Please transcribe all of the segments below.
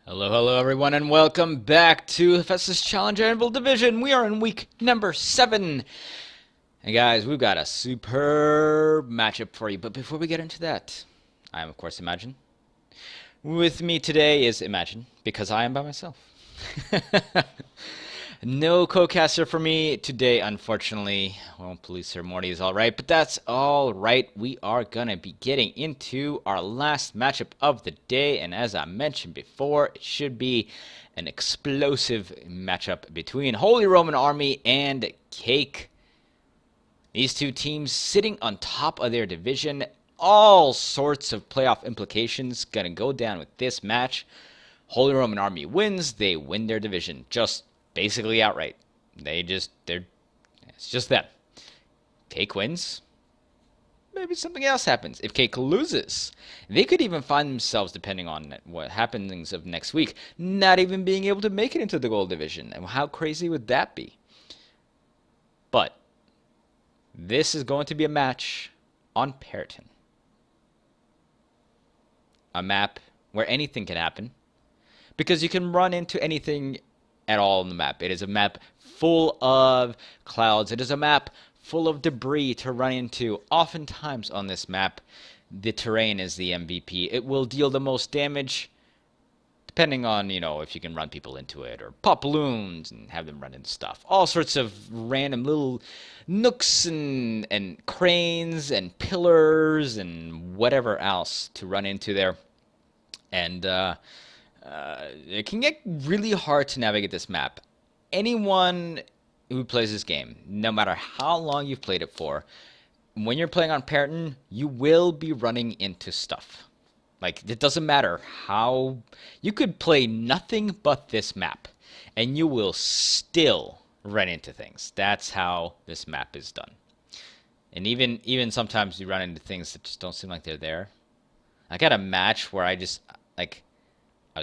Hello, hello, everyone, and welcome back to Festus Challenge Anvil Division. We are in week number 7. And guys, we've got a superb matchup for you. But before we get into that, I am, of course, Imagine. With me today is Imagine, because I am by myself. No co-caster for me today, unfortunately. Well, Police Morty is alright, but that's alright. We are going to be getting into our last matchup of the day, and as I mentioned before, it should be an explosive matchup between Holy Roman Army and Cake. These two teams sitting on top of their division. All sorts of playoff implications going to go down with this match. Holy Roman Army wins, they win their division. Just basically outright. It's just them. Cake wins, maybe something else happens. If Cake loses, they could even find themselves, depending on what happens of next week, not even being able to make it into the gold division. And how crazy would that be? But this is going to be a match on Periton. A map where anything can happen, because you can run into anything at all on the map. It is a map full of clouds. It is a map full of debris to run into. Oftentimes on this map, the terrain is the MVP. It will deal the most damage, depending on, if you can run people into it, or pop balloons and have them run into stuff. All sorts of random little nooks and cranes and pillars and whatever else to run into there. And it can get really hard to navigate this map. Anyone who plays this game, no matter how long you've played it for, when you're playing on Periton, you will be running into stuff. Like, it doesn't matter how... You could play nothing but this map, and you will still run into things. That's how this map is done. And even sometimes you run into things that just don't seem like they're there. I got a match where I was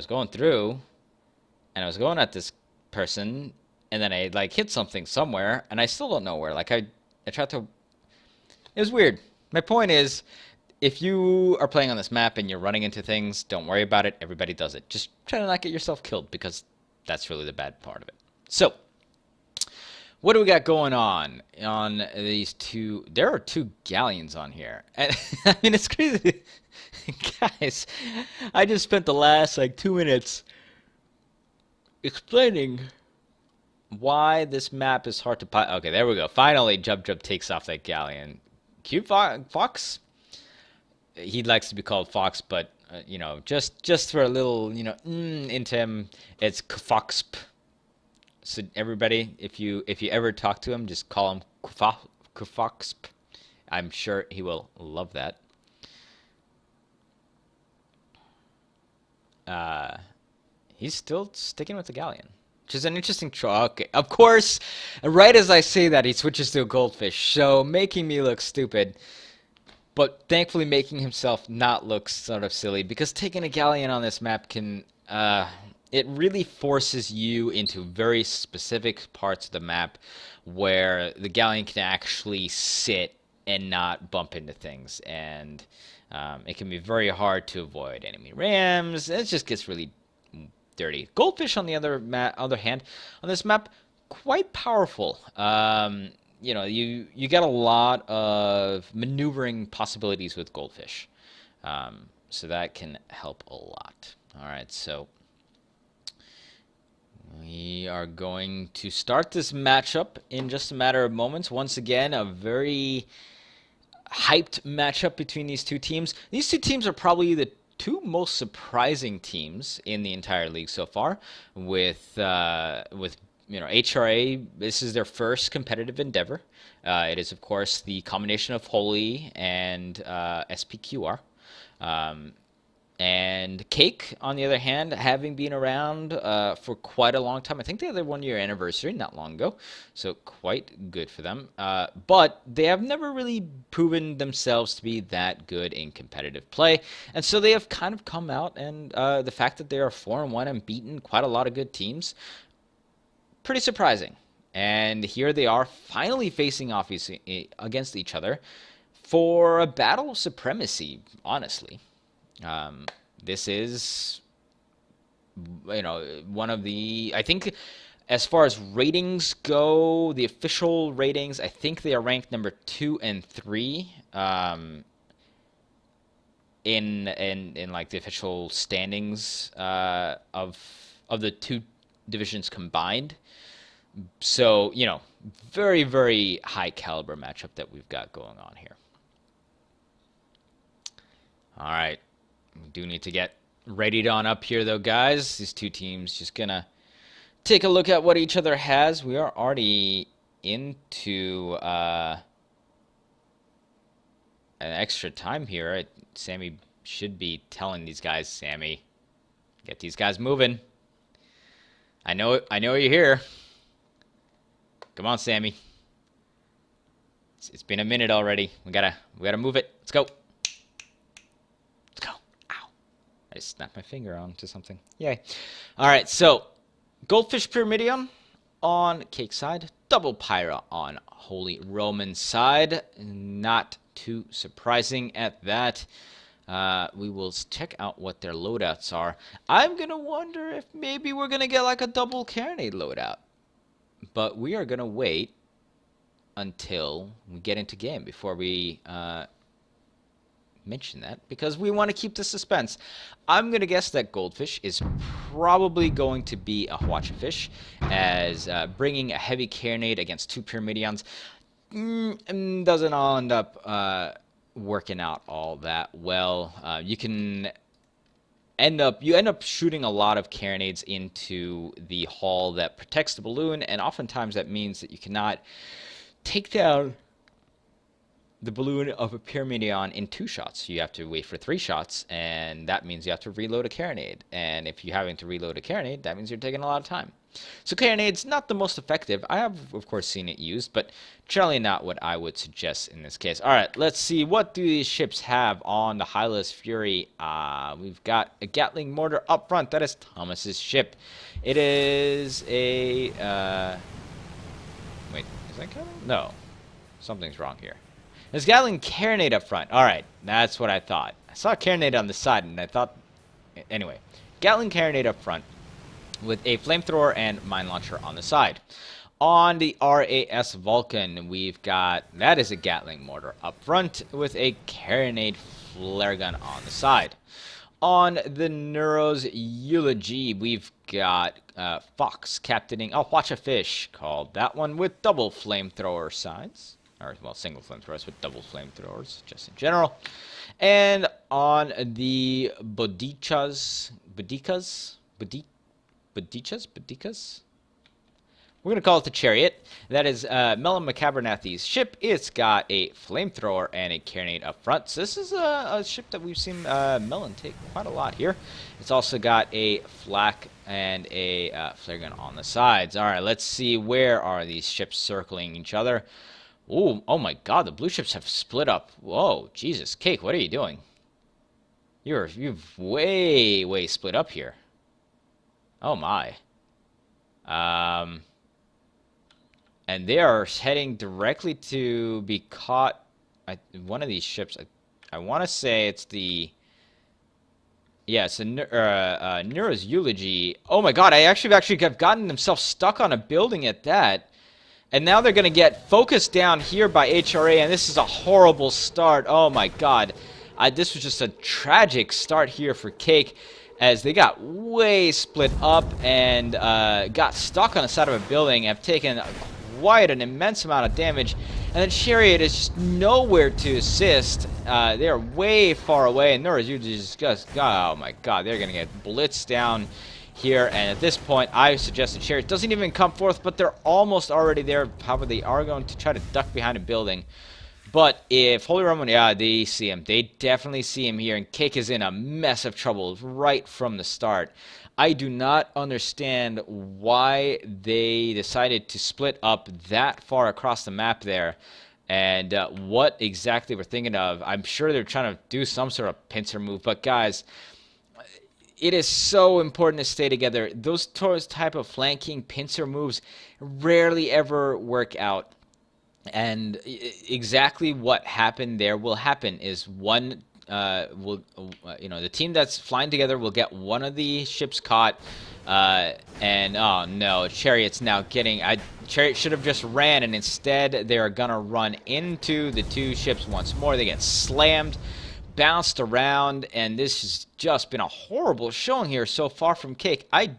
going through, and I was going at this person, and then I hit something somewhere, and I still don't know where. I tried to... It was weird. My point is, if you are playing on this map and you're running into things, don't worry about it. Everybody does it. Just try to not get yourself killed, because that's really the bad part of it. So, what do we got going on these two? There are 2 galleons on here. And, I mean, it's crazy. Guys, I just spent the last 2 minutes explaining why this map is hard to pilot. Okay, there we go. Finally, Jub takes off that galleon. Cute Fox? He likes to be called Fox, but, just for a little, into him, it's Kfoxp. So everybody, if you ever talk to him, just call him Kfoxp. I'm sure he will love that. He's still sticking with the galleon, which is an interesting choice. Okay, of course, right as I say that, he switches to a goldfish, so making me look stupid, but thankfully making himself not look sort of silly, because taking a galleon on this map can, it really forces you into very specific parts of the map where the galleon can actually sit and not bump into things, and it can be very hard to avoid enemy rams. It just gets really dirty. Goldfish, on the other hand, on this map, quite powerful. You get a lot of maneuvering possibilities with Goldfish, so that can help a lot. All right, so we are going to start this matchup in just a matter of moments. Once again, a very hyped matchup between these two teams. These two teams are probably the 2 most surprising teams in the entire league so far. With HRA, this is their first competitive endeavor. It is, of course, the combination of Holy and SPQR. And Cake, on the other hand, having been around for quite a long time. I think they had their 1-year anniversary not long ago, so quite good for them. But they have never really proven themselves to be that good in competitive play, and so they have kind of come out, and the fact that they are 4-1 and beaten quite a lot of good teams, pretty surprising. And here they are, finally facing off against each other for a battle of supremacy, honestly. This is one of the, I think, as far as ratings go, the official ratings, I think they are ranked number 2 and 3 in like the official standings of the two divisions combined. So, very, very high caliber matchup that we've got going on here. All right. We do need to get readied on up here, though, guys. These two teams just going to take a look at what each other has. We are already into an extra time here. Sammy should be telling these guys, Sammy, get these guys moving. I know you're here. Come on, Sammy. It's been a minute already. We gotta move it. Let's go. Let's go. Ow. I just snapped my finger onto something. Yay. All right, so Goldfish Pyramidion on Cake side. Double Pyra on Holy Roman side. Not too surprising at that. We will check out what their loadouts are. I'm going to wonder if maybe we're going to get like a double carronade loadout. But we are going to wait until we get into game before we mention that, because we want to keep the suspense. I'm going to guess that Goldfish is probably going to be a Hwacha fish, as bringing a heavy carronade against two Pyramidions doesn't all end up working out all that well. You end up shooting a lot of carronades into the hull that protects the balloon, and oftentimes that means that you cannot take down the balloon of a Pyramidion in 2 shots. You have to wait for 3 shots, and that means you have to reload a carronade. And if you're having to reload a carronade, that means you're taking a lot of time. So carronade's not the most effective. I have, of course, seen it used, but generally not what I would suggest in this case. All right, let's see. What do these ships have on the Hylas Fury? We've got a Gatling mortar up front. That is Thomas's ship. It is a... Wait, is that Gatling? No. Something's wrong here. There's Gatling carronade up front. All right, that's what I thought. I saw a carronade on the side, and I thought... Anyway, Gatling carronade up front with a flamethrower and mine launcher on the side. On the RAS Vulcan, we've got... That is a Gatling mortar up front with a carronade flare gun on the side. On the Neuro's Eulogy, we've got Fox captaining a Hwacha fish, called that one, with double flamethrower sides. Or, well, single flamethrowers with double flamethrowers, just in general. And on the Bodichas, we're going to call it the Chariot. That is Melon Macabernathy's ship. It's got a flamethrower and a carronade up front. So this is a ship that we've seen Melon take quite a lot here. It's also got a flak and a flare gun on the sides. All right, let's see, where are these ships circling each other? Ooh, oh my god, the blue ships have split up. Whoa, Jesus. Cake, what are you doing? You've way split up here. Oh my. And they are heading directly to be caught. One of these ships, I want to say it's the... Yeah, it's a Neuro's Eulogy. Oh my god, I actually have gotten themselves stuck on a building at that. And now they're going to get focused down here by HRA, and this is a horrible start. Oh my god. This was just a tragic start here for Cake, as they got way split up and got stuck on the side of a building, have taken quite an immense amount of damage. And then Chariot is just nowhere to assist. They're way far away, and Neuro's just, oh my god, they're going to get blitzed down here. And at this point, I suggest the Chariot doesn't even come forth, but they're almost already there. However, they are going to try to duck behind a building. But if Holy Roman, yeah, they see him. They definitely see him here, and Cake is in a mess of trouble right from the start. I do not understand why they decided to split up that far across the map there, and what exactly we're thinking of. I'm sure they're trying to do some sort of pincer move, but guys, it is so important to stay together. Those type of flanking pincer moves rarely ever work out. And exactly what happened there will happen is one the team that's flying together will get one of the ships caught. And oh no, Chariot's now getting. Chariot should have just ran, and instead they're gonna run into the two ships once more. They get slammed, bounced around, and this has just been a horrible showing here so far from Cake. I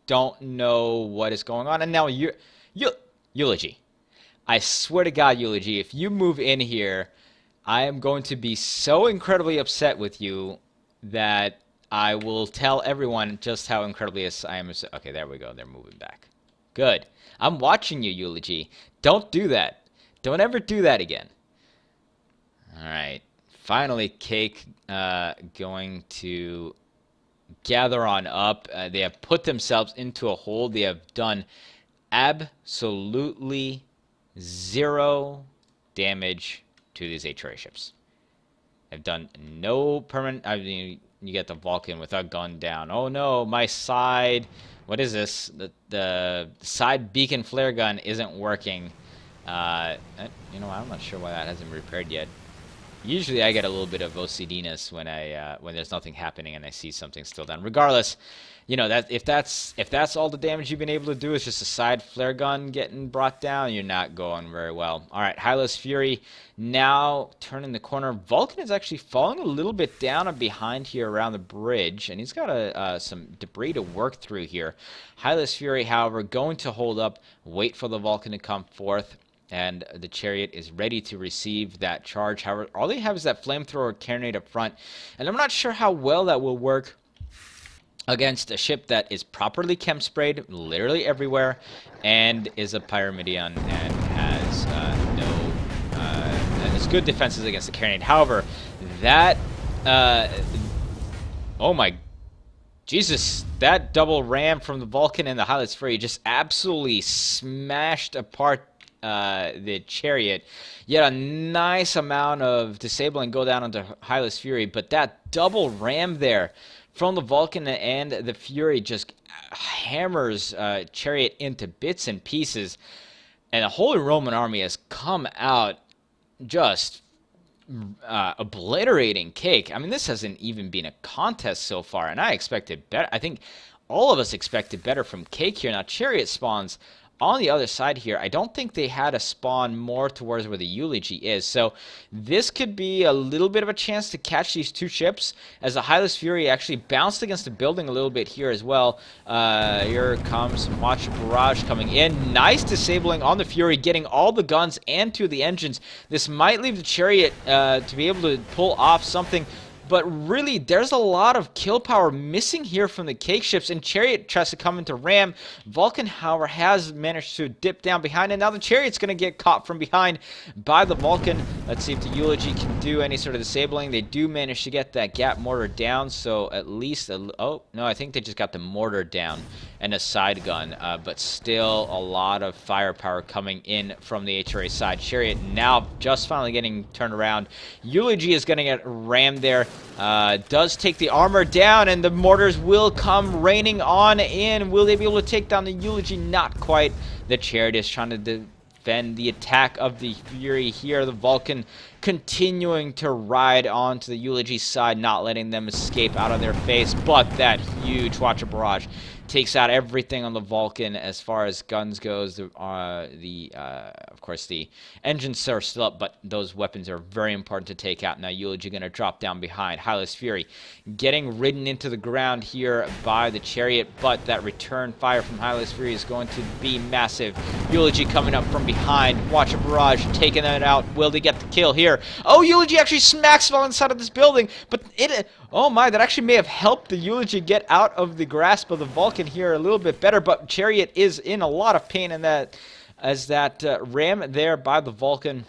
don't know what is going on, and now Eulogy. I swear to God, Eulogy, if you move in here, I am going to be so incredibly upset with you that I will tell everyone just how incredibly I am. Okay, there we go. They're moving back. Good. I'm watching you, Eulogy. Don't do that. Don't ever do that again. All right. Finally, Cake going to gather on up. They have put themselves into a hole. They have done absolutely zero damage to these HRA ships. They've done no permanent. I mean, you get the Vulcan with a gun down. Oh no, my side. What is this? The side beacon flare gun isn't working. I'm not sure why that hasn't repaired yet. Usually I get a little bit of OCD-ness when there's nothing happening and I see something still down. Regardless, that if that's all the damage you've been able to do is just a side flare gun getting brought down, you're not going very well. All right, Hylas Fury now turning the corner. Vulcan is actually falling a little bit down and behind here around the bridge, and he's got some debris to work through here. Hylas Fury, however, going to hold up, wait for the Vulcan to come forth. And the Chariot is ready to receive that charge. However, all they have is that flamethrower carronade up front. And I'm not sure how well that will work against a ship that is properly chem sprayed literally everywhere and is a Pyramidion and has has good defenses against the carronade. However, that oh my Jesus, that double ram from the Vulcan and the Hylas Fury just absolutely smashed apart the Chariot. Yet a nice amount of disabling go down onto Hylas Fury, but that double ram there from the Vulcan and the Fury just hammers Chariot into bits and pieces, and the Holy Roman Army has come out just obliterating Cake. I mean, this hasn't even been a contest so far, and I expected better. I think all of us expected better from Cake here. Now, Chariot spawns on the other side here. I don't think they had a spawn more towards where the Eulogy is. So this could be a little bit of a chance to catch these two ships, as the Hylas Fury actually bounced against the building a little bit here as well. Here comes Watch Barrage coming in. Nice disabling on the Fury, getting all the guns and two of the engines. This might leave the Chariot to be able to pull off something. But really, there's a lot of kill power missing here from the Cake ships, and Chariot tries to come into ram. Vulcan, however, has managed to dip down behind, and now the Chariot's going to get caught from behind by the Vulcan. Let's see if the Eulogy can do any sort of disabling. They do manage to get that gap mortar down, so at least... oh, no, I think they just got the mortar down and a side gun, but still a lot of firepower coming in from the HRA side. Chariot now just finally getting turned around. Eulogy is going to get rammed there. Does take the armor down, and the mortars will come raining on in. Will they be able to take down the Eulogy? Not quite. The Chariot is trying to defend the attack of the Fury here. The Vulcan continuing to ride onto the Eulogy side, not letting them escape out of their face. But that huge Watcher Barrage takes out everything on the Vulcan as far as guns goes. Of course, the engines are still up, but those weapons are very important to take out. Now, Eulogy going to drop down behind. Hylas Fury getting ridden into the ground here by the Chariot, but that return fire from Hylas Fury is going to be massive. Eulogy coming up from behind. Watch a Barrage taking that out. Will they get the kill here? Oh, Eulogy actually smacks fall inside of this building, but oh my, that actually may have helped the Eulogy get out of the grasp of the Vulcan here a little bit better, but Chariot is in a lot of pain in that, as that ram there by the Vulcan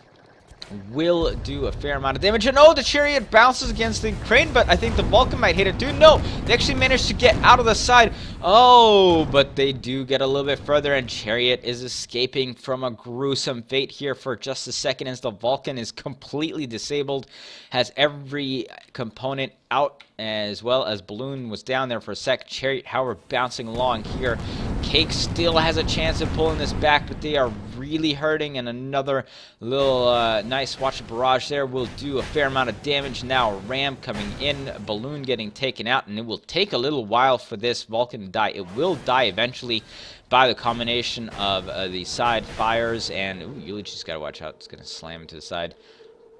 will do a fair amount of damage. And oh, the Chariot bounces against the crane, but I think the Vulcan might hit it too. No, they actually managed to get out of the side. Oh, but they do get a little bit further, and Chariot is escaping from a gruesome fate here for just a second, as the Vulcan is completely disabled, has every component out, as well as Balloon was down there for a sec. Chariot, however, bouncing along here. Cake still has a chance of pulling this back, but they are really hurting, and another little nice watch barrage there will do a fair amount of damage. Now Ram coming in, Balloon getting taken out, and it will take a little while for this Vulcan to die. It will die eventually by the combination of the side fires, and Eulogy's got to watch out. It's going to slam into the side.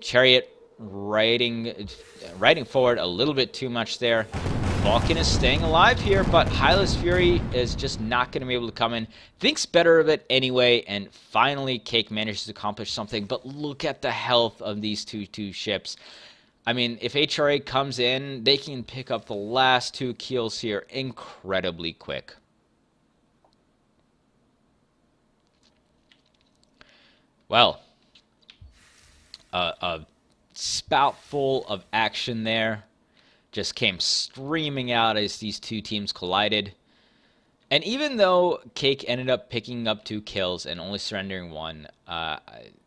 Chariot riding forward a little bit too much there. Vulcan is staying alive here, but Hylas Fury is just not going to be able to come in. Thinks better of it anyway, and finally Cake manages to accomplish something. But look at the health of these two ships. I mean, if HRA comes in, they can pick up the last 2 kills here incredibly quick. Well, a spoutful of action there just came streaming out as these two teams collided. And even though Cake ended up picking up 2 kills and only surrendering 1,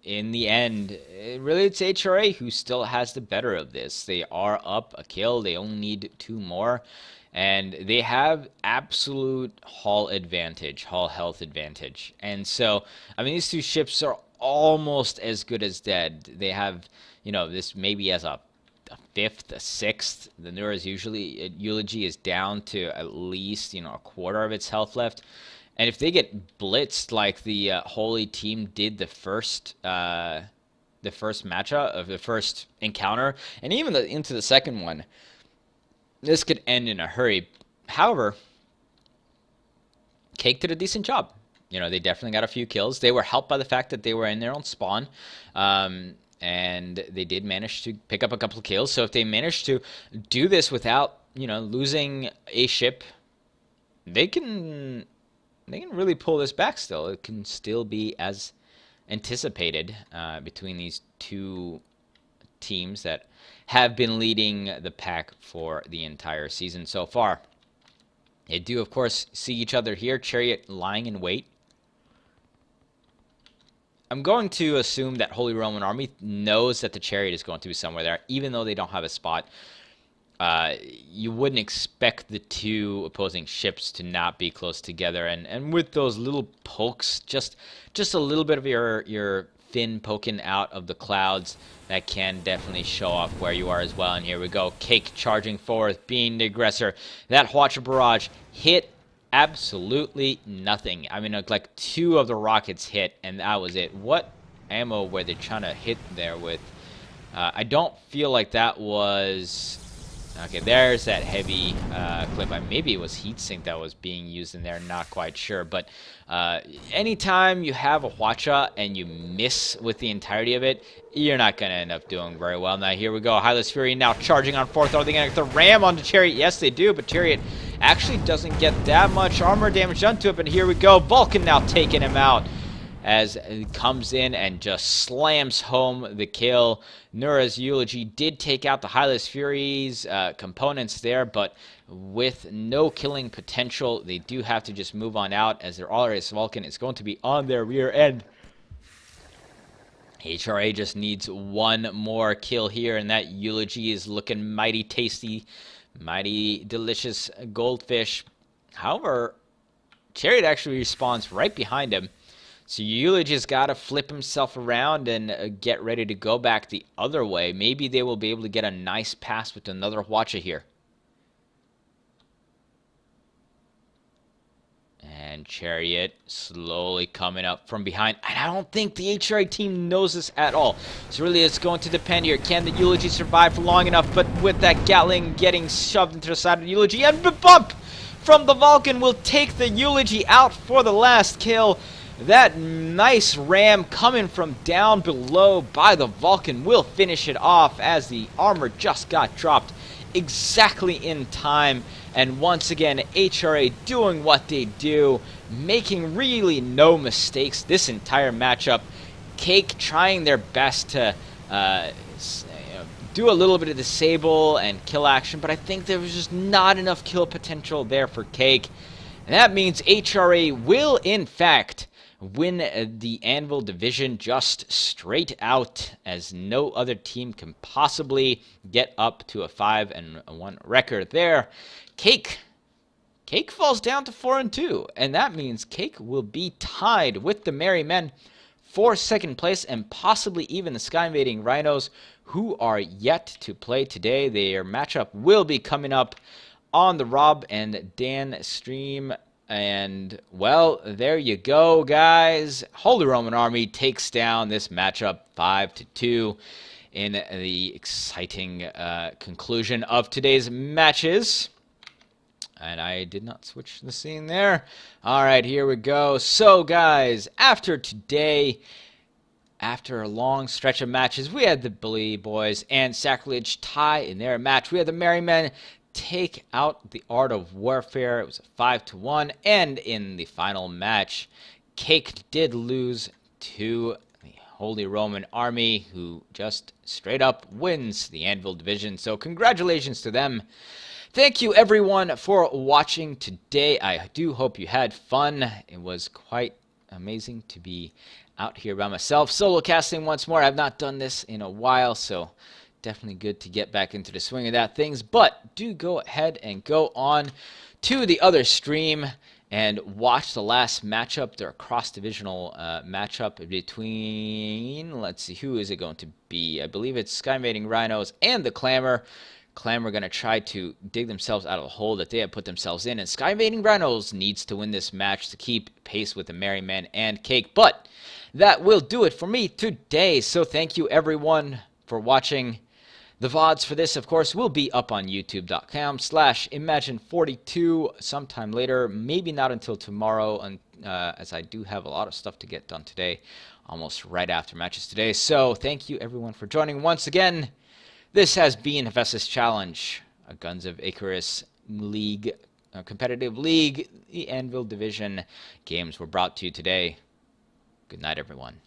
in the end, it's HRA who still has the better of this. They are up a kill. They only need 2 more. And they have absolute hull health advantage. And so, I mean, these 2 ships are almost as good as dead. They have, this maybe as a 5th, a 6th. The Neura's Eulogy is down to at least, a quarter of its health left. And if they get blitzed like the Holy team did the first matchup of the first encounter, and even into the second one, this could end in a hurry. However, Cake did a decent job. They definitely got a few kills. They were helped by the fact that they were in their own spawn. And they did manage to pick up a couple of kills. So if they manage to do this without, losing a ship, they can really pull this back still. It can still be as anticipated between these 2 teams that have been leading the pack for the entire season so far. They do, of course, see each other here. Chariot lying in wait. I'm going to assume that Holy Roman Army knows that the Chariot is going to be somewhere there, even though they don't have a spot. You wouldn't expect the 2 opposing ships to not be close together, and with those little pokes, just a little bit of your fin poking out of the clouds, that can definitely show off where you are as well. And here we go, Cake charging forward, being the aggressor. That Watcher barrage hit absolutely nothing. I mean, like 2 of the rockets hit, and that was it. What ammo were they trying to hit there with? I don't feel like that was... Okay, there's that heavy clip. Maybe it was heatsink that was being used in there, not quite sure. But anytime you have a Hwacha and you miss with the entirety of it, you're not going to end up doing very well. Now, here we go. Hylas Fury now charging on 4th. Are they going to get the ram onto Chariot? Yes, they do, but Chariot actually doesn't get that much armor damage done to it. But here we go. Vulcan now taking him out as it comes in and just slams home the kill. Neura's Eulogy did take out the Hylas Fury's components there, but with no killing potential, they do have to just move on out, as their Alaris Vulcan is going to be on their rear end. HRA just needs 1 more kill here, and that Eulogy is looking mighty tasty, mighty delicious goldfish. However, Chariot actually respawns right behind him. So Eulogy's got to flip himself around and get ready to go back the other way. Maybe they will be able to get a nice pass with another Hwacha here. And Chariot slowly coming up from behind. And I don't think the HRA team knows this at all. So really it's going to depend here. Can the Eulogy survive for long enough? But with that Gatling getting shoved into the side of the Eulogy, and the bump from the Vulcan will take the Eulogy out for the last kill. That nice ram coming from down below by the Vulcan will finish it off, as the armor just got dropped exactly in time. And once again, HRA doing what they do, making really no mistakes this entire matchup. Cake trying their best to do a little bit of disable and kill action, but I think there was just not enough kill potential there for Cake. And that means HRA will, in fact, win the Anvil division just straight out, as no other team can possibly get up to a 5-1 record there. Cake falls down to 4-2, and that means Cake will be tied with the Merry Men for second place and possibly even the Sky Invading Rhinos, who are yet to play today. Their matchup will be coming up on the Rob and Dan stream. And, well, there you go, guys. Holy Roman Army takes down this matchup 5-2 in the exciting conclusion of today's matches. And I did not switch the scene there. All right, here we go. So, guys, after today, after a long stretch of matches, we had the Bully Boys and Sacrilege tie in their match. We had the Merry Men take out the Art of Warfare. It was a 5-1. And in the final match, Cake did lose to the Holy Roman Army, who just straight up wins the Anvil Division. So congratulations to them. Thank you, everyone, for watching today. I do hope you had fun. It was quite amazing to be out here by myself, solo casting once more. I've not done this in a while, so definitely good to get back into the swing of that things. But do go ahead and go on to the other stream and watch the last matchup, their cross-divisional matchup between, let's see, who is it going to be? I believe it's Sky Invading Rhinos and the Clamor. Clamor going to try to dig themselves out of the hole that they have put themselves in. And Sky Invading Rhinos needs to win this match to keep pace with the Merry Men and Cake. But that will do it for me today. So thank you, everyone, for watching. The VODs for this, of course, will be up on youtube.com/imagine42 sometime later. Maybe not until tomorrow, as I do have a lot of stuff to get done today, almost right after matches today. So thank you, everyone, for joining once again. This has been Hephaestus Challenge, a Guns of Icarus League, a competitive league. The Anvil Division games were brought to you today. Good night, everyone.